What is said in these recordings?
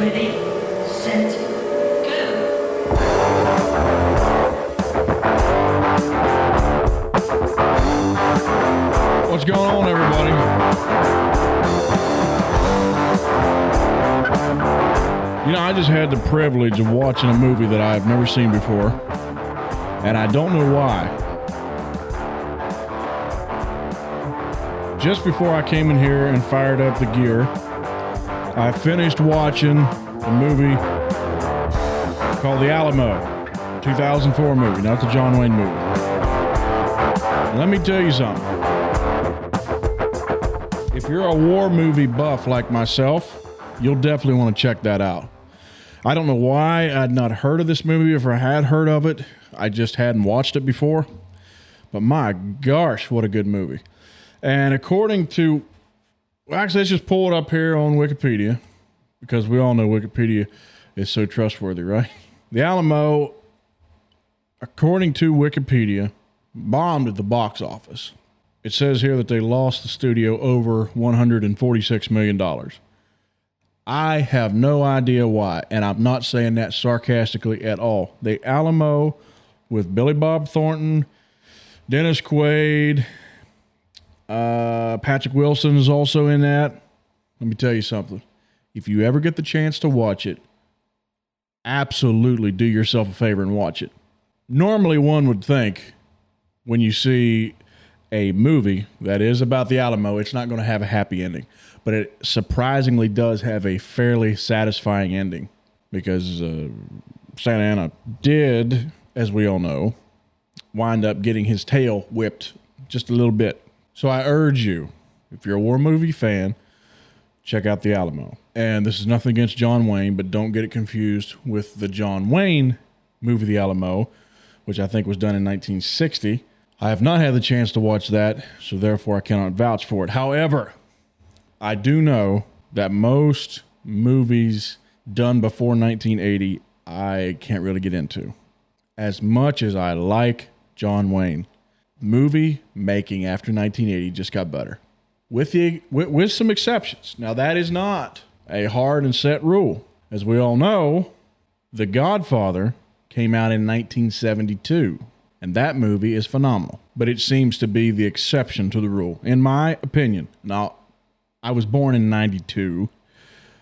Ready, set, go. What's going on, everybody? You know, I just had the privilege of watching a movie that I've never seen before, and I don't know why. Just before I came in here and fired up the gear, I finished watching a movie called The Alamo, 2004 movie, not the John Wayne movie. And let me tell you something. If you're a war movie buff like myself, you'll definitely want to check that out. I don't know why I'd not heard of this movie. If I had heard of it, I just hadn't watched it before. But my gosh, what a good movie. And according to, well, actually, let's just pull it up here on Wikipedia, because we all know Wikipedia is so trustworthy, right? The Alamo, according to Wikipedia, bombed at the box office. It says here that they lost the studio over $146 million. I have no idea why, and I'm not saying that sarcastically at all. The Alamo with Billy Bob Thornton, Dennis Quaid, Patrick Wilson is also in that. Let me tell you something. If you ever get the chance to watch it, absolutely do yourself a favor and watch it. Normally, one would think when you see a movie that is about the Alamo, it's not going to have a happy ending. But it surprisingly does have a fairly satisfying ending, because Santa Anna did, as we all know, wind up getting his tail whipped just a little bit. So I urge you, if you're a war movie fan, check out The Alamo. And this is nothing against John Wayne, but don't get it confused with the John Wayne movie, The Alamo, which I think was done in 1960. I have not had the chance to watch that, so therefore I cannot vouch for it. However, I do know that most movies done before 1980, I can't really get into. As much as I like John Wayne, movie making after 1980 just got better, with some exceptions. Now, that is not a hard and set rule. As we all know, The Godfather came out in 1972, and that movie is phenomenal. But it seems to be the exception to the rule, in my opinion. Now, I was born in 92,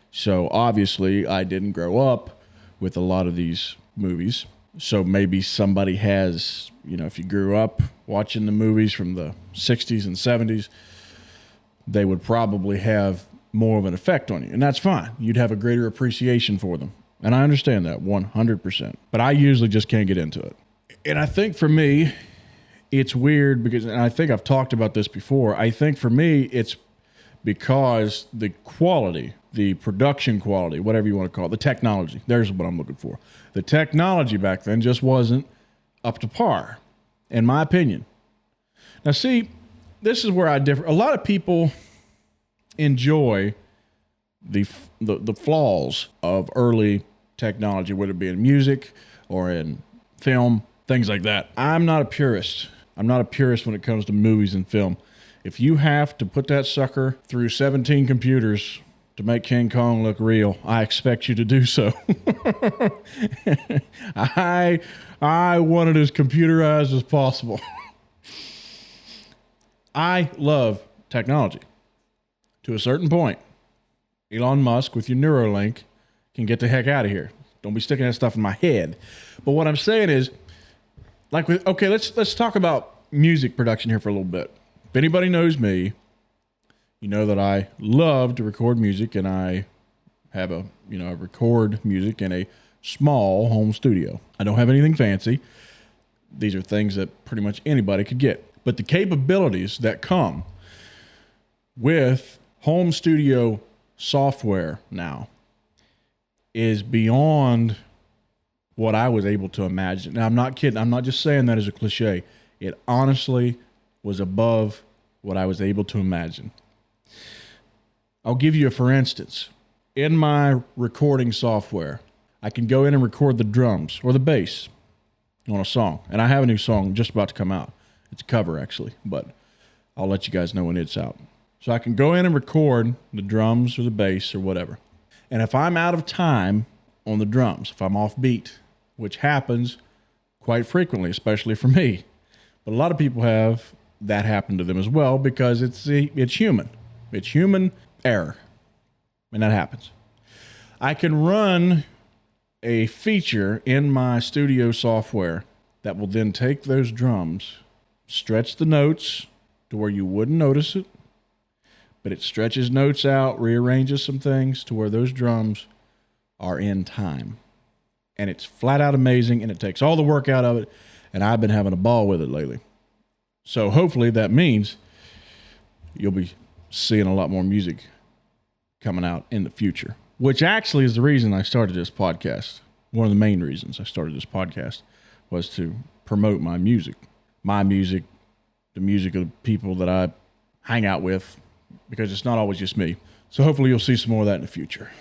so obviously I didn't grow up with a lot of these movies. So maybe somebody has, you know, if you grew up watching the movies from the 60s and 70s, they would probably have more of an effect on you. And that's fine. You'd have a greater appreciation for them. And I understand that 100%. But I usually just can't get into it. And I think for me, it's weird because, and I think I've talked about this before, I think for me, it's because the quality, the production quality, whatever you want to call it, the technology, there's what I'm looking for. The technology back then just wasn't up to par, in my opinion. Now, see, this is where I differ. A lot of people enjoy the flaws of early technology, whether it be in music or in film, things like that. I'm not a purist. I'm not a purist when it comes to movies and film. If you have to put that sucker through 17 computers to make King Kong look real, I expect you to do so. I want it as computerized as possible. I love technology to a certain point. Elon Musk with your Neuralink can get the heck out of here. Don't be sticking that stuff in my head. But what I'm saying is, let's talk about music production here for a little bit. If anybody knows me, you know that I love to record music, and I have I record music in a small home studio. I don't have anything fancy. These are things that pretty much anybody could get. But the capabilities that come with home studio software now is beyond what I was able to imagine. Now, I'm not kidding. I'm not just saying that as a cliche. It honestly was above what I was able to imagine. I'll give you a for instance. In my recording software, I can go in and record the drums or the bass on a song. And I have a new song just about to come out. It's a cover, actually, but I'll let you guys know when it's out. So I can go in and record the drums or the bass or whatever. And if I'm out of time on the drums, if I'm off beat, which happens quite frequently, especially for me, but a lot of people have that happen to them as well because it's human. It's human error, and that happens. I can run a feature in my studio software that will then take those drums, stretch the notes to where you wouldn't notice it, but it stretches notes out, rearranges some things to where those drums are in time. And it's flat out amazing, and it takes all the work out of it, and I've been having a ball with it lately. So hopefully that means you'll be seeing a lot more music coming out in the future, which actually is the reason I started this podcast. One of the main reasons I started this podcast was to promote my music, the music of the people that I hang out with, because it's not always just me. So hopefully you'll see some more of that in the future.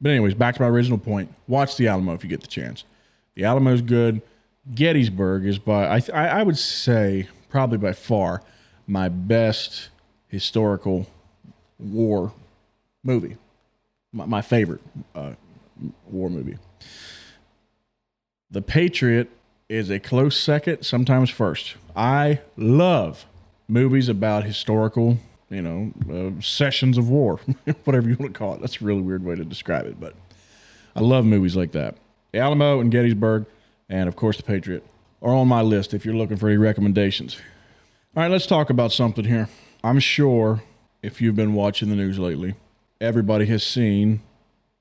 But anyways, back to my original point. Watch The Alamo if you get the chance. The Alamo's good. Gettysburg is I would say probably by far my best historical war movie. My favorite war movie. The Patriot is a close second, sometimes first. I love movies about historical, sessions of war, whatever you want to call it. That's a really weird way to describe it, but I love movies like that. The Alamo and Gettysburg, and of course The Patriot, are on my list if you're looking for any recommendations. All right, let's talk about something here. I'm sure if you've been watching the news lately, everybody has seen,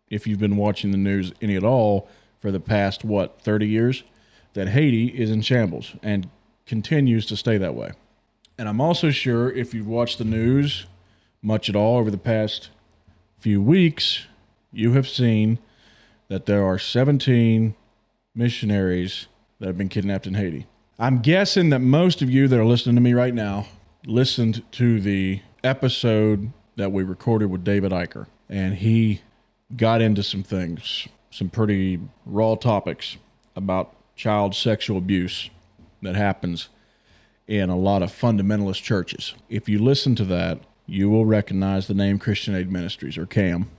if you've been watching the news any at all for the past, 30 years, that Haiti is in shambles and continues to stay that way. And I'm also sure if you've watched the news much at all over the past few weeks, you have seen that there are 17 missionaries that have been kidnapped in Haiti. I'm guessing that most of you that are listening to me right now listened to the episode that we recorded with David Eicher, and he got into some things, some pretty raw topics about child sexual abuse that happens in a lot of fundamentalist churches. If you listen to that, you will recognize the name Christian Aid Ministries, or CAM.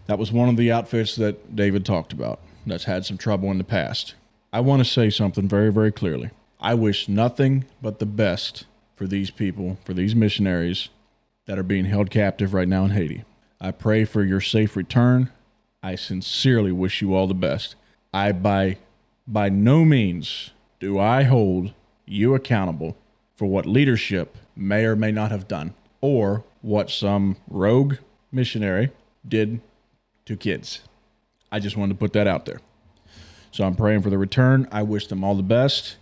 That was one of the outfits that David talked about that's had some trouble in the past. I want to say something very, very clearly. I wish nothing but the best for these people, for these missionaries that are being held captive right now in Haiti. I pray for your safe return. I sincerely wish you all the best. I by no means do I hold you accountable for what leadership may or may not have done, or what some rogue missionary did to kids. I just wanted to put that out there. So I'm praying for the return. I wish them all the best.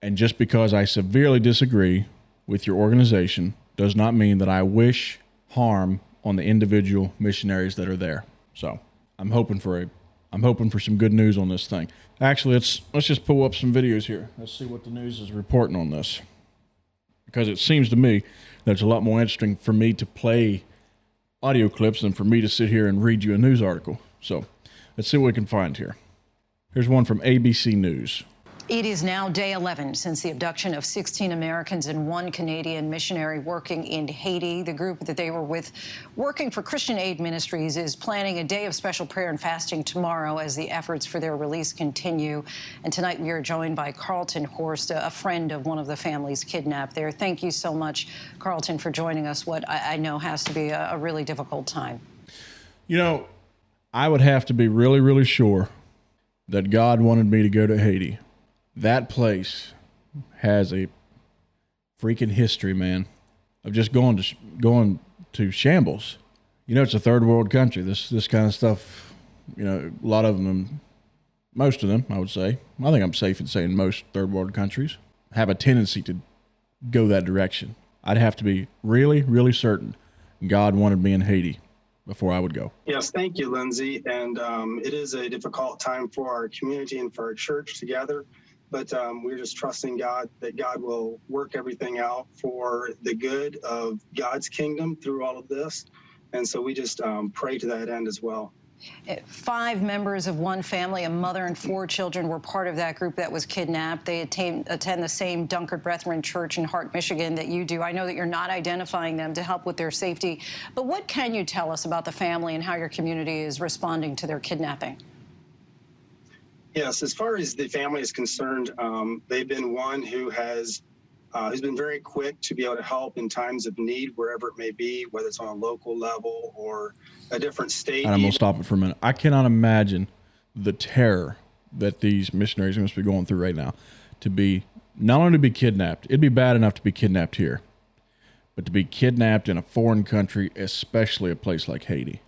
And just because I severely disagree with your organization does not mean that I wish harm on the individual missionaries that are there. So I'm hoping for some good news on this thing. Actually, let's just pull up some videos here. Let's see what the news is reporting on this. Because it seems to me that it's a lot more interesting for me to play audio clips than for me to sit here and read you a news article. So let's see what we can find here. Here's one from ABC News. It is now day 11 since the abduction of 16 Americans and one Canadian missionary working in Haiti. The group that they were with, working for Christian Aid Ministries, is planning a day of special prayer and fasting tomorrow as the efforts for their release continue. And tonight we are joined by Carlton Horst, a friend of one of the families kidnapped there. Thank you so much, Carlton, for joining us. What I know has to be a really difficult time. I would have to be really, really sure that God wanted me to go to Haiti. That place has a freaking history, man, of just going to shambles. It's a third world country. This kind of stuff, a lot of them, most of them, I would say. I think I'm safe in saying most third world countries have a tendency to go that direction. I'd have to be really, really certain God wanted me in Haiti before I would go. Yes, thank you, Lindsay. And it is a difficult time for our community and for our church together. But we're just trusting God that God will work everything out for the good of God's kingdom through all of this. And so we just pray to that end as well. 5 members of one family, a mother and 4 children, were part of that group that was kidnapped. They attend the same Dunkard Brethren Church in Hart, Michigan that you do. I know that you're not identifying them to help with their safety, but what can you tell us about the family and how your community is responding to their kidnapping? Yes, as far as the family is concerned, they've been one who's been very quick to be able to help in times of need, wherever it may be, whether it's on a local level or a different state. And I'm going to stop it for a minute. I cannot imagine the terror that these missionaries must be going through right now. To be, not only to be kidnapped, it'd be bad enough to be kidnapped here, but to be kidnapped in a foreign country, especially a place like Haiti.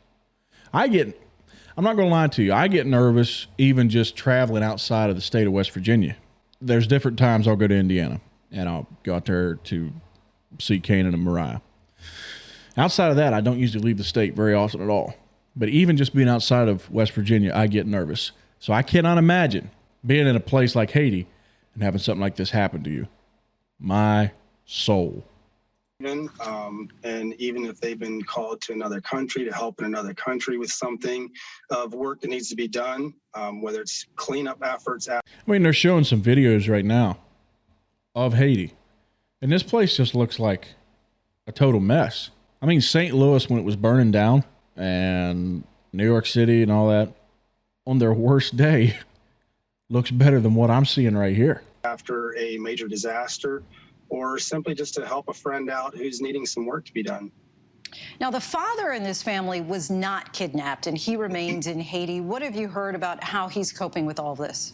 I'm not going to lie to you, I get nervous even just traveling outside of the state of West Virginia. There's different times I'll go to Indiana, and I'll go out there to see Canaan and Mariah. Outside of that, I don't usually leave the state very often at all. But even just being outside of West Virginia, I get nervous. So I cannot imagine being in a place like Haiti and having something like this happen to you. My soul. And even if they've been called to another country to help in another country with something of work that needs to be done, whether it's cleanup efforts. I mean, they're showing some videos right now of Haiti. And this place just looks like a total mess. I mean, St. Louis, when it was burning down, and New York City and all that, on their worst day, looks better than what I'm seeing right here. After a major disaster, or simply just to help a friend out who's needing some work to be done. Now, the father in this family was not kidnapped, and he remains in Haiti. What have you heard about how he's coping with all this?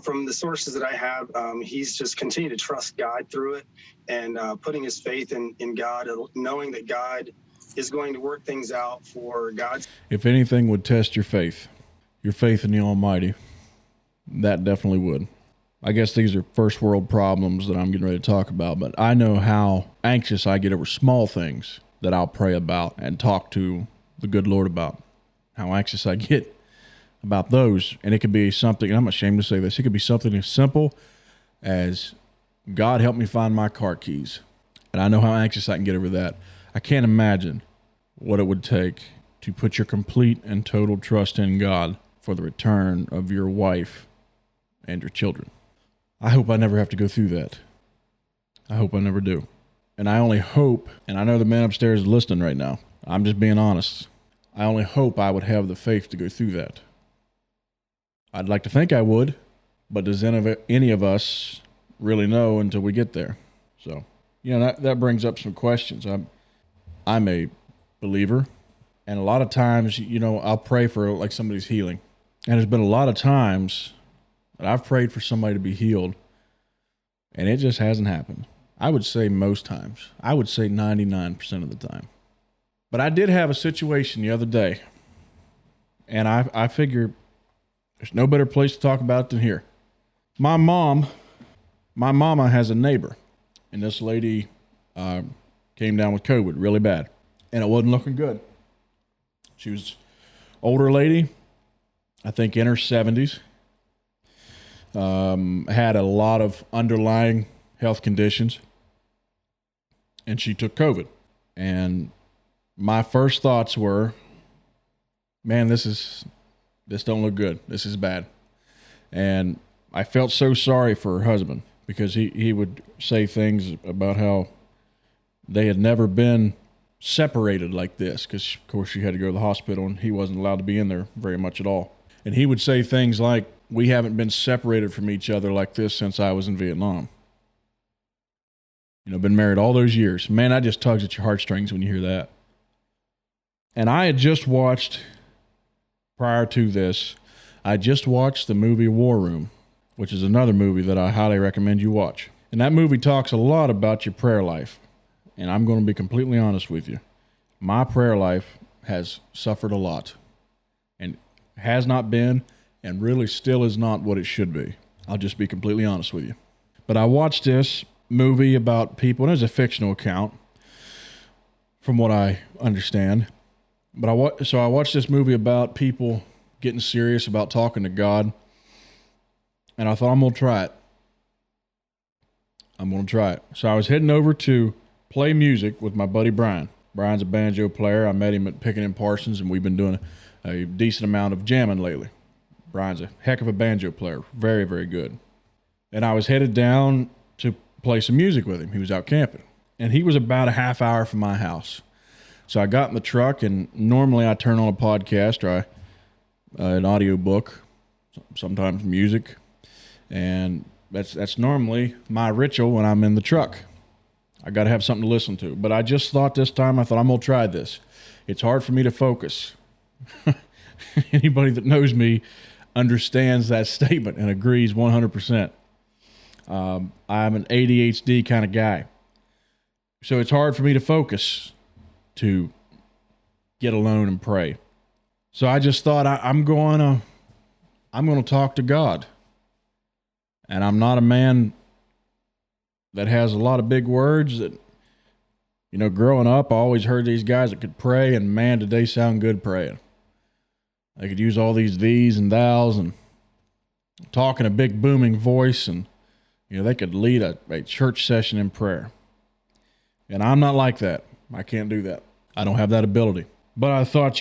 From the sources that I have, he's just continued to trust God through it and putting his faith in God, knowing that God is going to work things out for God's. If anything would test your faith in the Almighty, that definitely would. I guess these are first world problems that I'm getting ready to talk about, but I know how anxious I get over small things that I'll pray about and talk to the good Lord about. How anxious I get about those. And it could be something, and I'm ashamed to say this, it could be something as simple as, God help me find my car keys. And I know how anxious I can get over that. I can't imagine what it would take to put your complete and total trust in God for the return of your wife and your children. I hope I never have to go through that. I hope I never do. And I only hope, and I know the man upstairs is listening right now, I'm just being honest, I only hope I would have the faith to go through that. I'd like to think I would, but does any of us really know until we get there? So, that brings up some questions. I'm a believer, and a lot of times, I'll pray for like somebody's healing. And there's been a lot of times that I've prayed for somebody to be healed, and it just hasn't happened. I would say most times. I would say 99% of the time. But I did have a situation the other day, and I figure there's no better place to talk about it than here. My mama has a neighbor, and this lady came down with COVID really bad, and it wasn't looking good. She was older lady, I think in her 70s, had a lot of underlying health conditions, and she took COVID. And my first thoughts were, man, this don't look good. This is bad. And I felt so sorry for her husband, because he would say things about how they had never been separated like this, because of course she had to go to the hospital and he wasn't allowed to be in there very much at all. And he would say things like, we haven't been separated from each other like this since I was in Vietnam. Been married all those years. Man, that just tugs at your heartstrings when you hear that. And I had just watched, prior to this, I just watched the movie War Room, which is another movie that I highly recommend you watch. And that movie talks a lot about your prayer life. And I'm going to be completely honest with you. My prayer life has suffered a lot, and has not been, and really still is not what it should be. I'll just be completely honest with you. But I watched this movie about people, and it was a fictional account from what I understand. But I watched this movie about people getting serious about talking to God, and I thought, I'm going to try it. So I was heading over to play music with my buddy Brian. Brian's a banjo player. I met him at Picking and Parsons, and we've been doing a decent amount of jamming lately. Brian's a heck of a banjo player. Very, very good. And I was headed down to play some music with him. He was out camping. And he was about a half hour from my house. So I got in the truck, and normally I turn on a podcast or an audio book, sometimes music. And that's normally my ritual when I'm in the truck. I got to have something to listen to. But I just thought this time, I'm going to try this. It's hard for me to focus. Anybody that knows me understands that statement and agrees 100%. I'm an ADHD kind of guy. So it's hard for me to focus to get alone and pray. So I just thought I'm going to talk to God. And I'm not a man that has a lot of big words. That, growing up, I always heard these guys that could pray, and man, did they sound good praying. They could use all these these and thous and talk in a big booming voice, and they could lead a church session in prayer. And I'm not like that. I can't do that. I don't have that ability. But I thought,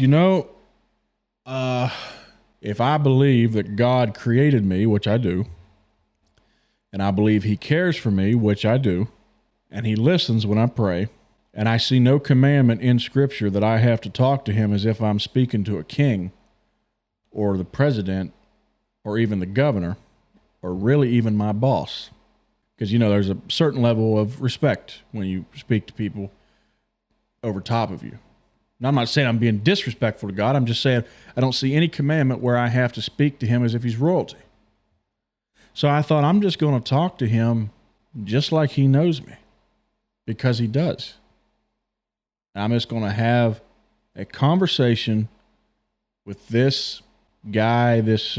if I believe that God created me, which I do, and I believe he cares for me, which I do, and he listens when I pray, and I see no commandment in Scripture that I have to talk to him as if I'm speaking to a king or the president or even the governor or really even my boss. Because, there's a certain level of respect when you speak to people over top of you. Now, I'm not saying I'm being disrespectful to God. I'm just saying I don't see any commandment where I have to speak to him as if he's royalty. So I thought I'm just going to talk to him just like he knows me, because he does. I'm just going to have a conversation with this guy, this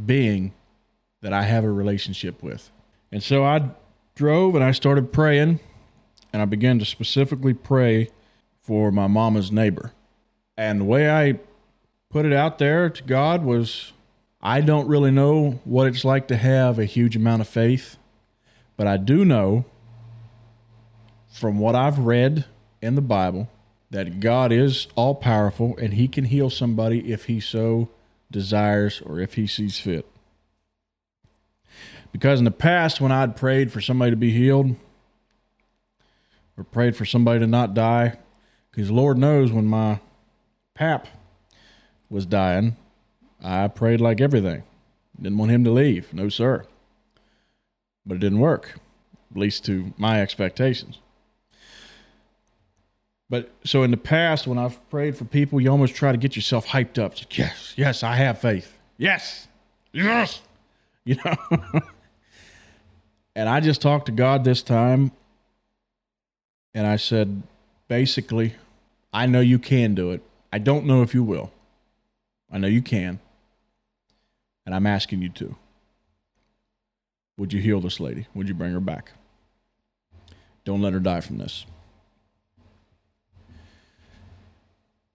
being that I have a relationship with. And so I drove and I started praying, and I began to specifically pray for my mama's neighbor. And the way I put it out there to God was, I don't really know what it's like to have a huge amount of faith, but I do know from what I've read in the Bible that God is all powerful and he can heal somebody if he so desires or if he sees fit. Because in the past, when I'd prayed for somebody to be healed or prayed for somebody to not die, because Lord knows when my pap was dying, I prayed like everything. Didn't want him to leave. No, sir. But it didn't work, at least to my expectations. But so in the past, when I've prayed for people, you almost try to get yourself hyped up. It's like, yes, I have faith. Yes. And I just talked to God this time, and I said, basically, I know you can do it. I don't know if you will. I know you can. And I'm asking you to. Would you heal this lady? Would you bring her back? Don't let her die from this.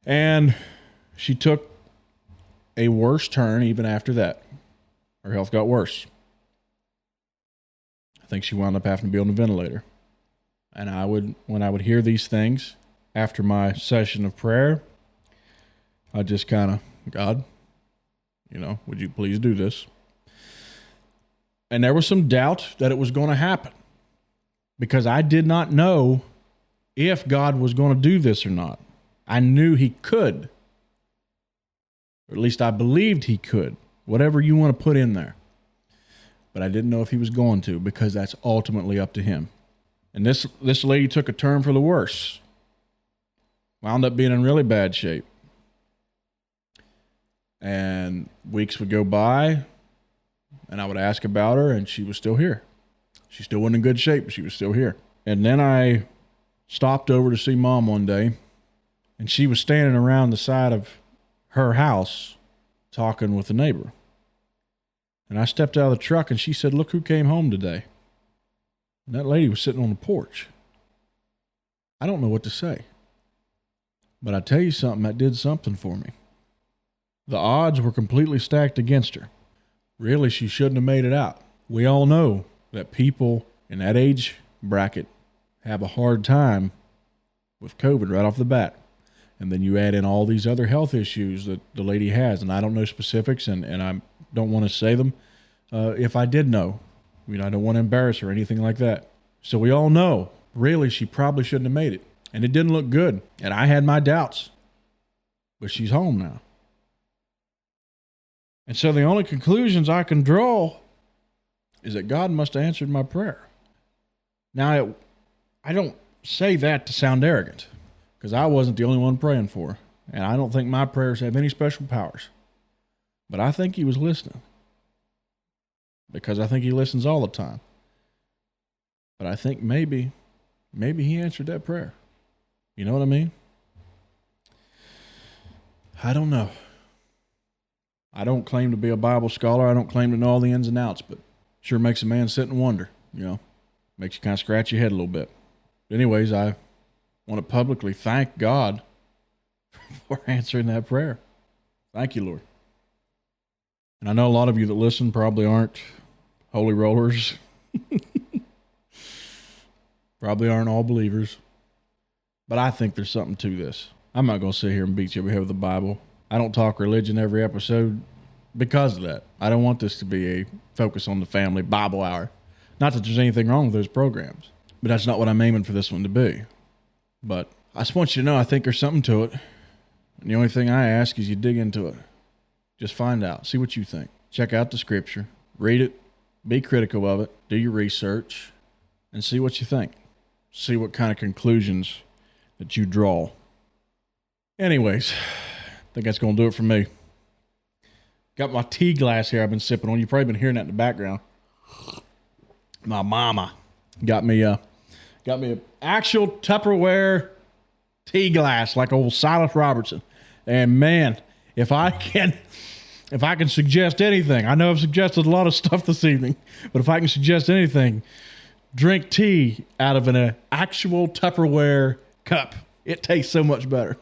And she took a worse turn even after that. Her health got worse. I think she wound up having to be on the ventilator. And when I would hear these things after my session of prayer, I just kind of, God, would you please do this? And there was some doubt that it was going to happen, because I did not know if God was going to do this or not. I knew he could, or at least I believed he could, whatever you want to put in there. But I didn't know if he was going to, because that's ultimately up to him. And this lady took a turn for the worse. Wound up being in really bad shape. And weeks would go by, and I would ask about her, and she was still here. She still wasn't in good shape, but she was still here. And then I stopped over to see Mom one day, and she was standing around the side of her house talking with a neighbor. And I stepped out of the truck, and she said, "Look who came home today." And that lady was sitting on the porch. I don't know what to say. But I tell you something, that did something for me. The odds were completely stacked against her. Really, she shouldn't have made it out. We all know that people in that age bracket have a hard time with COVID right off the bat. And then you add in all these other health issues that the lady has, and I don't know specifics, and I don't want to say them. If I did know, I don't want to embarrass her or anything like that. So we all know, really, she probably shouldn't have made it. And it didn't look good. And I had my doubts. But she's home now. And so the only conclusions I can draw is that God must have answered my prayer. Now, I don't say that to sound arrogant, because I wasn't the only one praying for her. And I don't think my prayers have any special powers. But I think he was listening. Because I think he listens all the time. But I think maybe he answered that prayer. You know what I mean? I don't know. I don't claim to be a Bible scholar. I don't claim to know all the ins and outs, but sure makes a man sit and wonder, Makes you kind of scratch your head a little bit. But anyways, I want to publicly thank God for answering that prayer. Thank you, Lord. And I know a lot of you that listen probably aren't holy rollers. Probably aren't all believers. But I think there's something to this. I'm not going to sit here and beat you over the head with the Bible. I don't talk religion every episode because of that. I don't want this to be a focus on the family Bible hour. Not that there's anything wrong with those programs, but that's not what I'm aiming for this one to be. But I just want you to know I think there's something to it. And the only thing I ask is you dig into it. Just find out. See what you think. Check out the scripture. Read it. Be critical of it. Do your research. And see what you think. See what kind of conclusions that you draw. Anyways, I think that's going to do it for me. Got my tea glass here I've been sipping on. You've probably been hearing that in the background. My mama got me a actual Tupperware tea glass like old Silas Robertson. And man, if I can suggest anything, I know I've suggested a lot of stuff this evening, but if I can suggest anything, drink tea out of an actual Tupperware cup. It tastes so much better.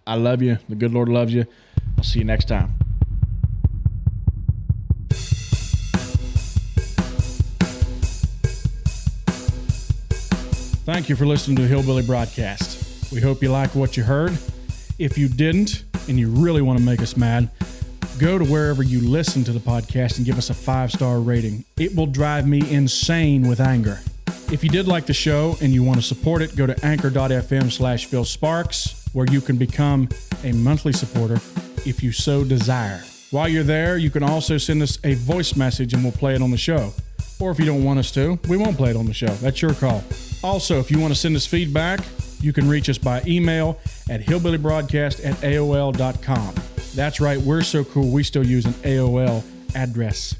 I love you. The good Lord loves you. I'll see you next time. Thank you for listening to the Hillbilly Broadcast. We hope you like what you heard. If you didn't, and you really want to make us mad, go to wherever you listen to the podcast and give us a 5-star rating. It will drive me insane with anger. If you did like the show and you want to support it, go to anchor.fm/Phil Sparks, where you can become a monthly supporter if you so desire. While you're there, you can also send us a voice message and we'll play it on the show. Or if you don't want us to, we won't play it on the show. That's your call. Also, if you want to send us feedback, you can reach us by email at hillbillybroadcast@aol.com. That's right, we're so cool, we still use an AOL address.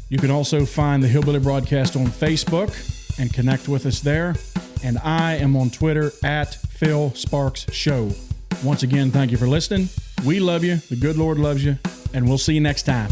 You can also find the Hillbilly Broadcast on Facebook and connect with us there. And I am on Twitter at Phil Sparks Show. Once again, thank you for listening. We love you. The good Lord loves you. And we'll see you next time.